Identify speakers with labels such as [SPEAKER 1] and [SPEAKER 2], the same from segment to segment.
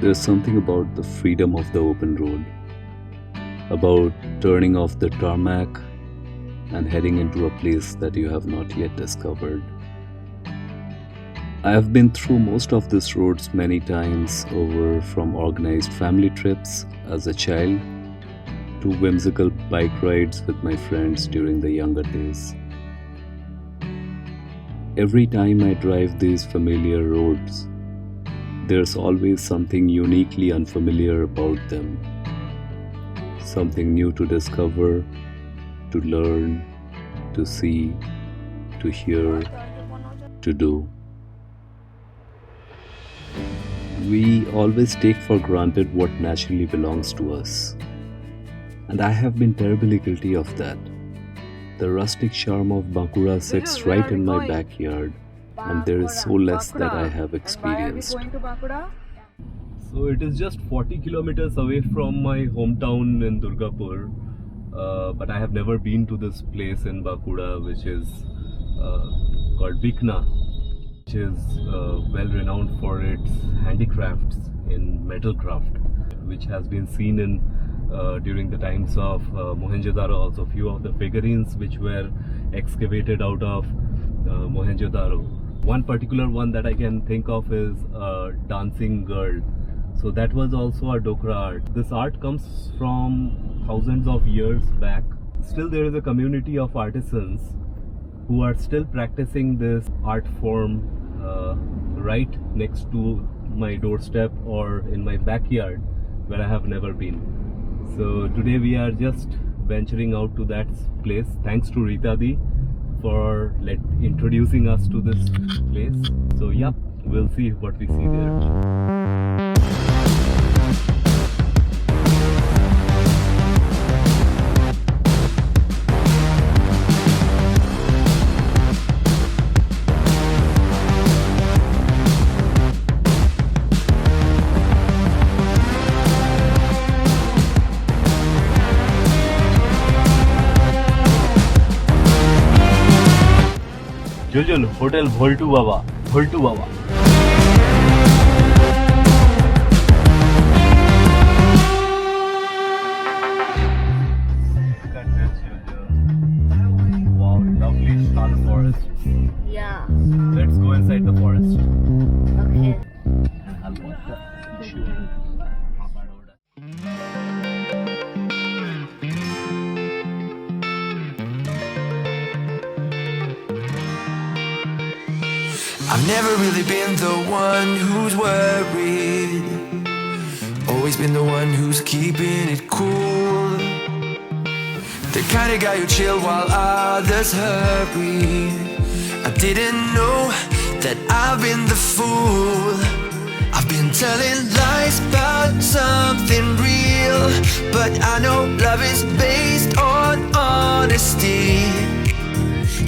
[SPEAKER 1] There's something about the freedom of the open road, about turning off the tarmac and heading into a place that you have not yet discovered. I have been through most of these roads many times over, from organized family trips as a child to whimsical bike rides with my friends during the younger days. Every time I drive these familiar roads, there's always something uniquely unfamiliar about them. Something new to discover, to learn, to see, to hear, to do. We always take for granted what naturally belongs to us. And I have been terribly guilty of that. The rustic charm of Bankura sits right in my backyard, and there is so less that I have experienced. So it is just 40 kilometers away from my hometown in Durgapur, but I have never been to this place in Bankura, which is called Bikna, which is well renowned for its handicrafts in metal craft, which has been seen in during the times of Mohenjo-daro. Also, few of the figurines which were excavated out of Mohenjo-daro. One particular one that I can think of is a dancing girl. So that was also a Dokra art. This art comes from thousands of years back. Still there is a community of artisans who are still practicing this art form right next to my doorstep or in my backyard, where I have never been. So today we are just venturing out to that place. Thanks to Rita Di for introducing us to this place. So yeah, we'll see what we see there. Juljul, Hotel Voltu Baba. Voltu Baba. Wow, lovely Shan forest.
[SPEAKER 2] Yeah.
[SPEAKER 1] Let's go inside the forest.
[SPEAKER 2] Okay.
[SPEAKER 3] I've never really been the one who's worried. Always been the one who's keeping it cool. The kind of guy who chill while others hurry. I didn't know that I've been the fool. I've been telling lies about something real, but I know love is based on honesty.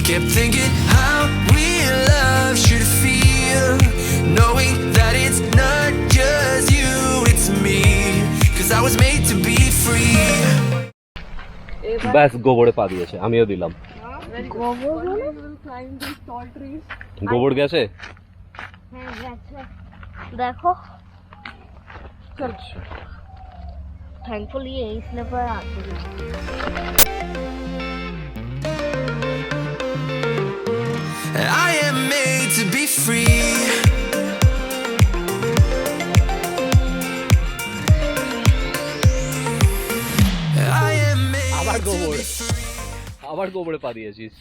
[SPEAKER 3] Kept thinking how real love should feel, knowing that it's not just you, it's me. Cause I was made to be free.
[SPEAKER 1] ব্যাস গোবরে পা দিয়েছে, আমিও দিলাম। গোবর গেছে?
[SPEAKER 2] হ্যাঁ গেছে, দেখো। থ্যাঙ্কফুলি এই স্লিপার আছে।
[SPEAKER 3] I am made to be free. I am made
[SPEAKER 1] আবার
[SPEAKER 3] to
[SPEAKER 1] গোবর,
[SPEAKER 3] be free.
[SPEAKER 1] আবার গোবরে পা দিয়েছিস।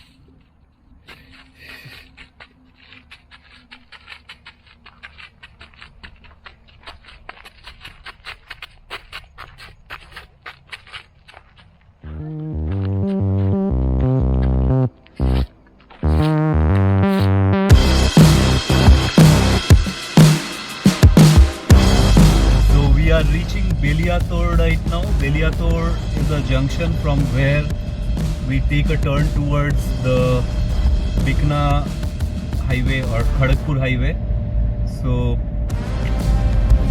[SPEAKER 1] We are reaching Beliator right now. Beliator is a junction from where we take a turn towards the Bikna highway or Kharagpur highway. So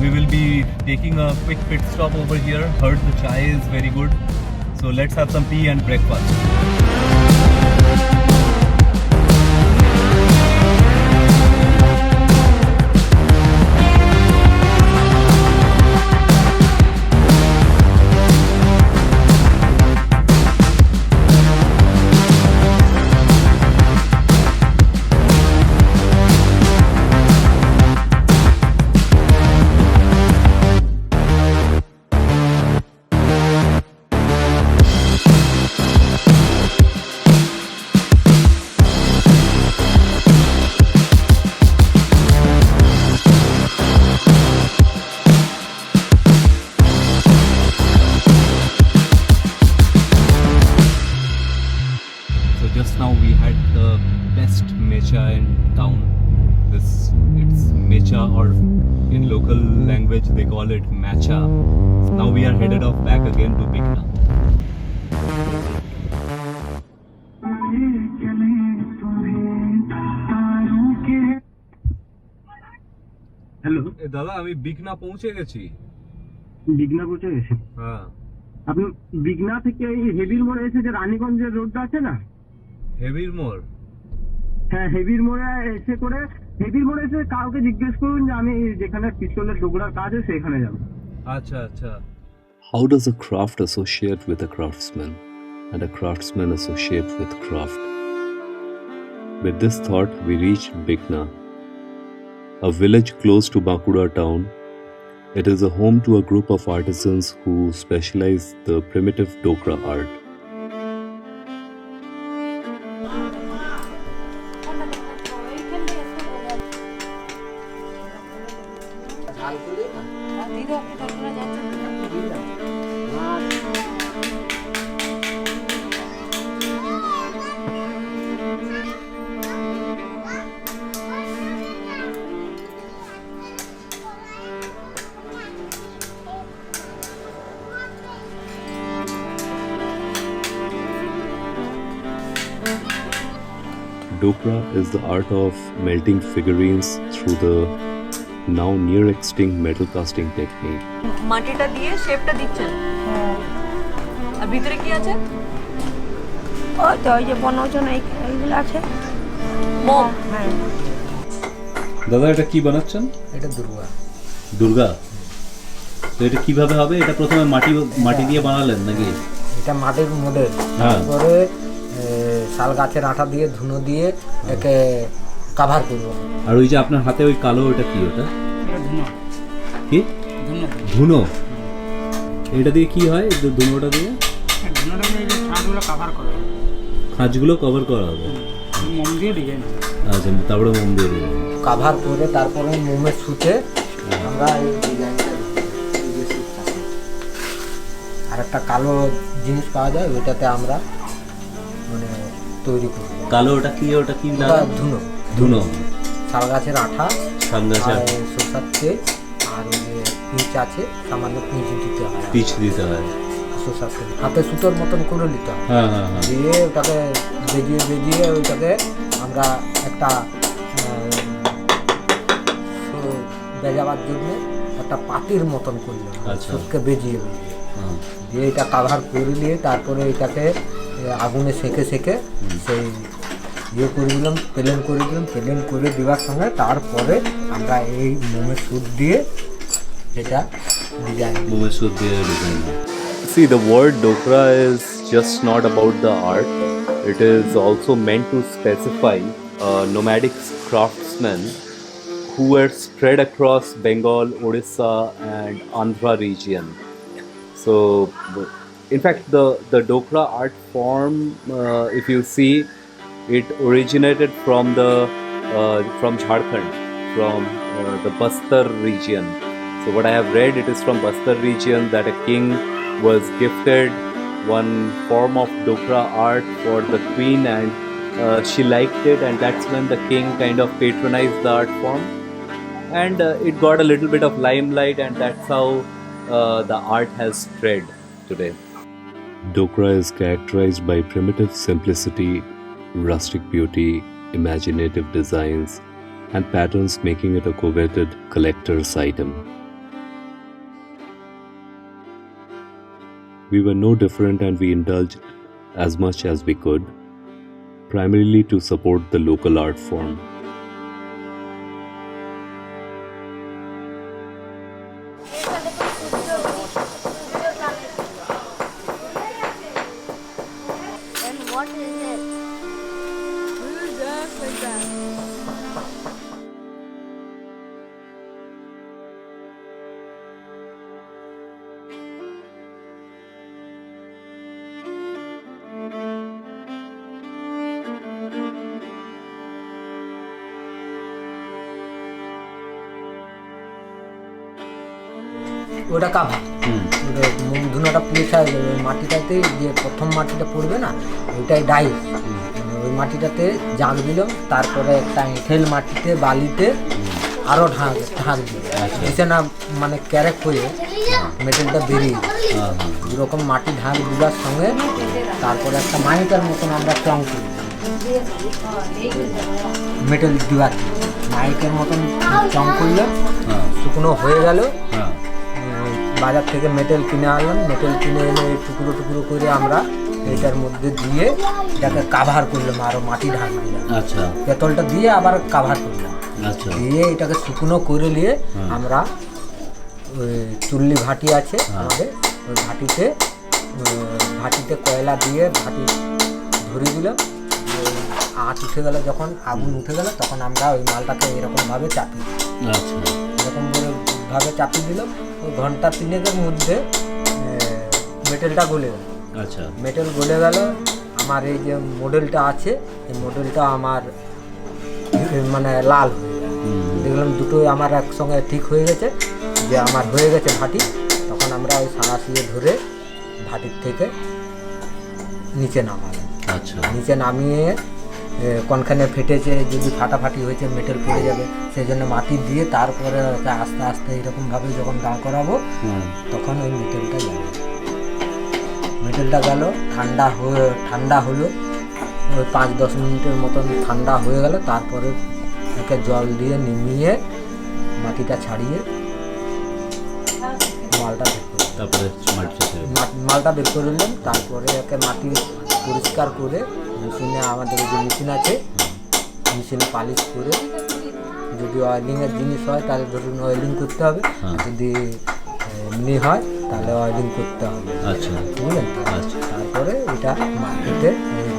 [SPEAKER 1] we will be taking a quick pit stop over here. Heard the chai is very good. So let's have some tea and breakfast. local language they call it Macha. Now we are headed off back again to Bigna.
[SPEAKER 4] Hello,
[SPEAKER 1] দাদা আমি বিগনা পৌঁছে গেছি।
[SPEAKER 4] বিগনা পৌঁছে গেছে?
[SPEAKER 1] হ্যাঁ।
[SPEAKER 4] আপনি বিগনা থেকে এই হেবির মোড়ে এসে যে রানীগঞ্জের রোডটা আছে না,
[SPEAKER 1] হেবির মোড়?
[SPEAKER 4] হ্যাঁ, হেবির মোড়ে এসে করে হেবির মোড়ে এসে কাউকে জিজ্ঞেস করুন যে আমি যেখানে পিস্তলের ডোগরার কাজ আছে সেখানে যাবো।
[SPEAKER 1] আচ্ছা আচ্ছা। How does a craft associate with a craftsman and a craftsman associate with craft? With this thought, we reached Bigna, a village close to Bankura town. It is a home to a group of artisans who specialize the primitive Dokra art. Dokra is the art of melting figurines through the now near extinct metal casting technique.
[SPEAKER 5] মাটিটা দিয়ে শেপটা দিচ্ছেন, আর ভিতরে কি আছে?
[SPEAKER 6] ওই তো ওই যে বনজন এইগুলো আছে
[SPEAKER 5] মোম।
[SPEAKER 6] হ্যাঁ।
[SPEAKER 7] দাদা এটা কি বানাচ্ছেন?
[SPEAKER 8] এটা দুর্গা।
[SPEAKER 7] দুর্গা। তো এটা কিভাবে হবে? এটা প্রথমে মাটি দিয়ে বানালেন নাকি?
[SPEAKER 8] এটা মাটির মডেল, তারপরে শাল গাছের আঠা দিয়ে ধুনো দিয়ে একে কাভার করব।
[SPEAKER 7] আর ওই যে আপনার হাতে ওই কালো ওটা কি? ওটা কি? ধুনো। এটা দিয়ে কি হয়? ধুনোটা দিয়ে খাঁজগুলো কভার করা হবে। আচ্ছা, তারপরে মোম দিয়ে দেবেন।
[SPEAKER 8] কাভার করে তারপরে মোমের সুতে আমরা এই ডিজাইনটা আর একটা কালো জিনিস পাওয়া যায়, ওইটাতে আমরা মানে তৈরি করি।
[SPEAKER 7] কালো ওটা কি? ওটা কি?
[SPEAKER 8] ধুনো।
[SPEAKER 7] ধুনো,
[SPEAKER 8] শাল গাছের আঠা,
[SPEAKER 7] শাল গাছের
[SPEAKER 8] সরষার তেল, আর ওই যে পিচ আছে, সামান্য পিচ দিতে হয়,
[SPEAKER 7] পিচ দিতে হয়,
[SPEAKER 8] সরষার তেল হাতে সুতোর মতন করে নিতে হয়।
[SPEAKER 7] হ্যাঁ হ্যাঁ হ্যাঁ।
[SPEAKER 8] দিয়ে ওটাকে বেজিয়ে ওইটাকে আমরা একটা বেজাবার জন্য একটা পাতির মতন করলাম।
[SPEAKER 7] আচ্ছা।
[SPEAKER 8] সুতকে বেজিয়ে দিয়ে এটা কাভার করে নিয়ে তারপরে এটাকে আগুনে সেকে সেই ইয়ে করে দিলাম, প্লেন করে দেওয়ার সঙ্গে তারপরে আমরা এই মোমের সুত দিয়ে এটা ডিজাইন।
[SPEAKER 7] মোমের সুত দিয়ে design.
[SPEAKER 1] See, the word Dokra is just not about the art. It is also meant to specify nomadic craftsmen who were spread across Bengal, Odisha and Andhra region. So, in fact, the Dokra art form, if you see, it originated from Jharkhand, from the Bastar region. So what I have read, it is from Bastar region that a king was gifted one form of Dokra art for the queen, and she liked it, and that's when the king kind of patronized the art form, and it got a little bit of limelight, and that's how the art has spread today. Dokra is characterized by primitive simplicity, rustic beauty, imaginative designs, and patterns, making it a coveted collector's item. We were no different, and we indulged as much as we could, primarily to support the local art form.
[SPEAKER 2] And what is it?
[SPEAKER 8] ওটা cover, ওটা ধুনাটা পুড়ে মাটিটাতে যে প্রথম মাটিটা পড়বে না, ওইটাই dice. ওই মাটিটাতে জাগ দিলাম, তারপরে একটা এঁঠেল মাটিতে বালিতে আরও ঢাক ঢাক দিই নিচে না মানে ক্যারেক হয়ে মেটেলটা বেরিয়ে যায়।
[SPEAKER 7] হ্যাঁ হ্যাঁ
[SPEAKER 8] এরকম মাটি ঢাক দেওয়ার সঙ্গে তারপরে একটা মাইকের মতন আমরা চং করি মেটেল দেওয়ার মাইকের মতন চং করলাম,
[SPEAKER 7] হ্যাঁ
[SPEAKER 8] শুকনো হয়ে গেল।
[SPEAKER 7] হ্যাঁ
[SPEAKER 8] বাজার থেকে মেটেল কিনে আনলাম, মেটেল কিনে এনে টুকরো টুকরো করে আমরা এটার মধ্যে দিয়ে এটাকে কাভার করলাম, আরও মাটি ঢাক দিলাম,
[SPEAKER 7] আচ্ছা
[SPEAKER 8] পেতলটা দিয়ে আবার কাভার করলাম,
[SPEAKER 7] আচ্ছা
[SPEAKER 8] দিয়ে এটাকে শুকনো করে নিয়ে আমরা ওই চুল্লি ভাটি আছে আমাদের, ওই ভাটিতে ভাটিতে কয়লা দিয়ে ভাটি ধরিয়ে দিলাম। ওই আঁচ উঠে গেলে, যখন আগুন উঠে গেলে তখন আমরা ওই মালটাকে এরকমভাবে চাপি
[SPEAKER 7] আচ্ছা
[SPEAKER 8] এরকম ভাবে চাপিয়ে দিলাম। ওই ঘন্টা তিনেকের মধ্যে মেটেলটা গলে গেল।
[SPEAKER 7] আচ্ছা
[SPEAKER 8] মেটেল গলে গেল। আমার এই যে মডেলটা আছে, এই মডেলটা আমার মানে লাল হয়ে গেল। দেখলাম দুটোই আমার একসঙ্গে ঠিক হয়ে গেছে, যে আমার হয়ে গেছে ভাটি। তখন আমরা ওই সাঁড়াশিয়ে ধরে ভাটির থেকে নিচে নামালাম।
[SPEAKER 7] আচ্ছা
[SPEAKER 8] নিচে নামিয়ে কোনখানে ফেটেছে, যদি ফাটাফাটি হয়েছে মেটেল পড়ে যাবে, সেই জন্য মাটি দিয়ে তারপরে ওকে আস্তে আস্তে এরকমভাবে যখন দাঁড় করাবো তখন ওই মেটেলটা যাবে। মেটেলটা গেল, ঠান্ডা হলো, ওই 5-10 মিনিটের মতন ঠান্ডা হয়ে গেল। তারপরে একে জল দিয়ে নিমিয়ে মাটিটা ছাড়িয়ে মালটা বের করে
[SPEAKER 7] তারপরে
[SPEAKER 8] মালটা বের করে নিলাম। তারপরে একে মাটি পরিষ্কার করে মেশিনে, আমাদের যে মেশিন আছে মেশিনে পালিশ করে, যদি অয়েলিংয়ের জিনিস হয় তাহলে ধরুন অয়েলিং করতে হবে, যদি এমনি হয় তাহলে অয়েলিং করতে হবে।
[SPEAKER 7] আচ্ছা
[SPEAKER 8] বুঝলেন তো?
[SPEAKER 7] আচ্ছা
[SPEAKER 8] তারপরে এটা মার্কেটে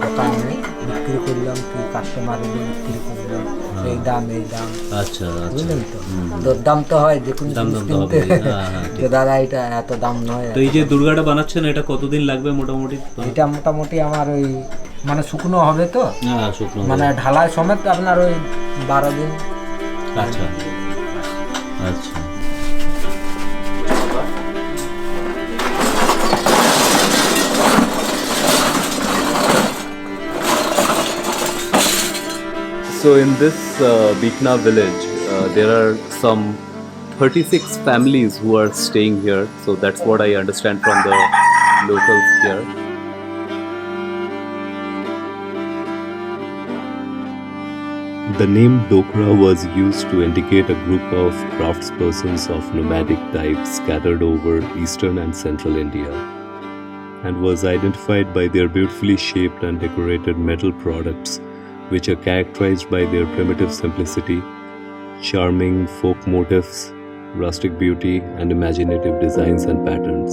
[SPEAKER 8] দোকানে বিক্রি করলাম, কি কাস্টমার এলে বিক্রি করলাম, এই দাম এই দাম।
[SPEAKER 7] আচ্ছা
[SPEAKER 8] বুঝলেন তো? দরদাম তো হয় যে কোনো
[SPEAKER 7] দাম
[SPEAKER 8] জিনিস
[SPEAKER 7] তো
[SPEAKER 8] কিনতে,
[SPEAKER 7] হবেই, হ্যাঁ, হ্যাঁ,
[SPEAKER 8] যে দাদা এটা এত দাম নয়।
[SPEAKER 7] তো এই যে দুর্গাটা বানাচ্ছেন এটা কতদিন লাগবে মোটামুটি?
[SPEAKER 8] এটা মোটামুটি আমার ওই মানে শুকনো হবে তো,
[SPEAKER 7] হ্যাঁ শুকনো
[SPEAKER 8] মানে ঢালাই সমেত আপনার ওই 12 দিন।
[SPEAKER 7] আচ্ছা আচ্ছা
[SPEAKER 1] So in this Bikna village, there are some 36 families who are staying here. So that's what I understand from the locals here. The name Dokra was used to indicate a group of craftspersons of nomadic type scattered over eastern and central India, and was identified by their beautifully shaped and decorated metal products, which are characterized by their primitive simplicity, charming folk motifs, rustic beauty, and imaginative designs and patterns.